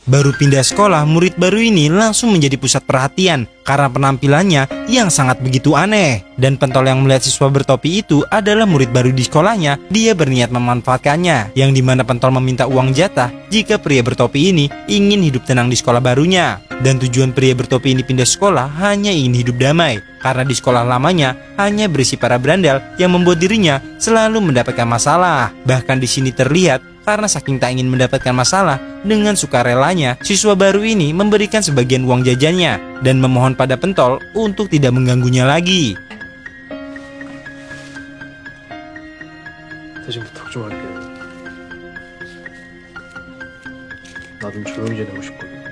Baru pindah sekolah, murid baru ini langsung menjadi pusat perhatian karena penampilannya yang sangat begitu aneh. Dan Pentol yang melihat siswa bertopi itu adalah murid baru di sekolahnya, dia berniat memanfaatkannya, yang dimana Pentol meminta uang jatah jika pria bertopi ini ingin hidup tenang di sekolah barunya. Dan tujuan pria bertopi ini pindah sekolah hanya ingin hidup damai, karena di sekolah lamanya hanya berisi para berandal yang membuat dirinya selalu mendapatkan masalah. Bahkan di sini terlihat karena saking tak ingin mendapatkan masalah, dengan sukarelanya siswa baru ini memberikan sebagian uang jajannya dan memohon pada Pentol untuk tidak mengganggunya lagi. 대신 부탁 좀 할게. 나 좀 조용히 지내고 싶거든.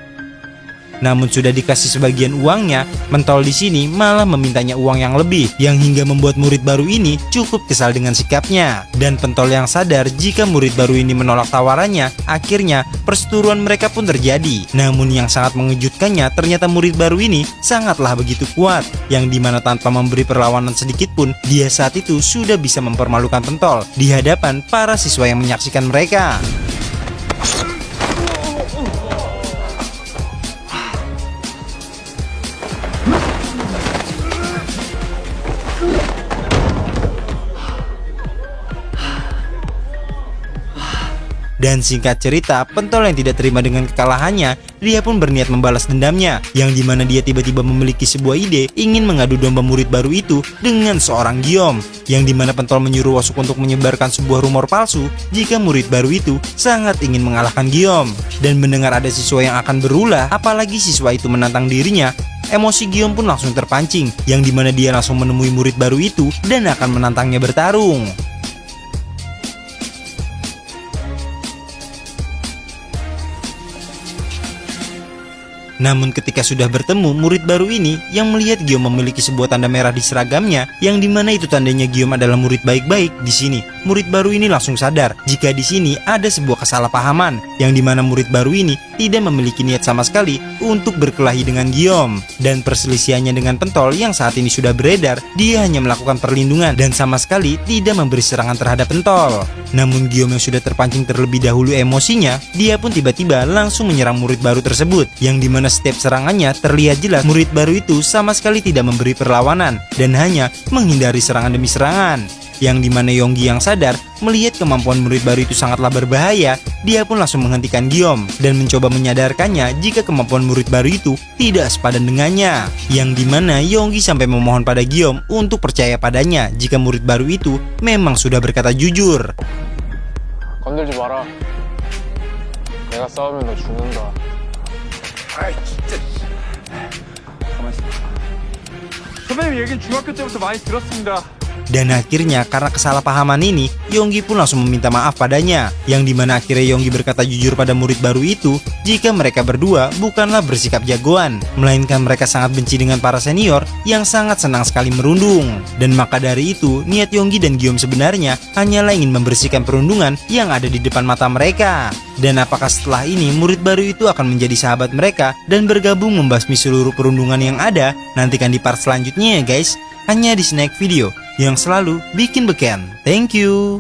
Namun sudah dikasih sebagian uangnya, Pentol di sini malah memintanya uang yang lebih, yang hingga membuat murid baru ini cukup kesal dengan sikapnya. Dan Pentol yang sadar jika murid baru ini menolak tawarannya, akhirnya perseteruan mereka pun terjadi. Namun yang sangat mengejutkannya, ternyata murid baru ini sangatlah begitu kuat, yang dimana tanpa memberi perlawanan sedikit pun, dia saat itu sudah bisa mempermalukan Pentol di hadapan para siswa yang menyaksikan mereka. Dan singkat cerita, Pentol yang tidak terima dengan kekalahannya, dia pun berniat membalas dendamnya, yang dimana dia tiba-tiba memiliki sebuah ide ingin mengadu domba murid baru itu dengan seorang Giom, yang dimana Pentol menyuruh Wasuk untuk menyebarkan sebuah rumor palsu jika murid baru itu sangat ingin mengalahkan Giom. Dan mendengar ada siswa yang akan berulah, apalagi siswa itu menantang dirinya, emosi Giom pun langsung terpancing, yang dimana dia langsung menemui murid baru itu dan akan menantangnya bertarung. Namun ketika sudah bertemu, murid baru ini yang melihat Giom memiliki sebuah tanda merah di seragamnya, yang dimana itu tandanya Giom adalah murid baik-baik. Di sini, murid baru ini langsung sadar jika di sini ada sebuah kesalahpahaman, yang dimana murid baru ini tidak memiliki niat sama sekali untuk berkelahi dengan Giom. Dan perselisihannya dengan Pentol yang saat ini sudah beredar, dia hanya melakukan perlindungan dan sama sekali tidak memberi serangan terhadap Pentol. Namun Giom yang sudah terpancing terlebih dahulu emosinya, dia pun tiba-tiba langsung menyerang murid baru tersebut, yang dimana setiap serangannya terlihat jelas murid baru itu sama sekali tidak memberi perlawanan dan hanya menghindari serangan demi serangan. Yang dimana Yonggi yang sadar melihat kemampuan murid baru itu sangatlah berbahaya, dia pun langsung menghentikan Giom dan mencoba menyadarkannya jika kemampuan murid baru itu tidak sepadan dengannya. Yang dimana Yonggi sampai memohon pada Giom untuk percaya padanya jika murid baru itu memang sudah berkata jujur. 건들지 마라. 내가 싸우면 너 죽는다. 아이 진짜. 가만히 있어. 선배님 얘기는 중학교 때부터 많이 들었습니다. Dan akhirnya karena kesalahpahaman ini, Yonggi pun langsung meminta maaf padanya, yang dimana akhirnya Yonggi berkata jujur pada murid baru itu jika mereka berdua bukanlah bersikap jagoan, melainkan mereka sangat benci dengan para senior yang sangat senang sekali merundung. Dan maka dari itu, niat Yonggi dan Giom sebenarnya hanyalah ingin membersihkan perundungan yang ada di depan mata mereka. Dan apakah setelah ini murid baru itu akan menjadi sahabat mereka dan bergabung membasmi seluruh perundungan yang ada? Nantikan di part selanjutnya ya guys, hanya di Snack Video yang selalu bikin beken. Thank you.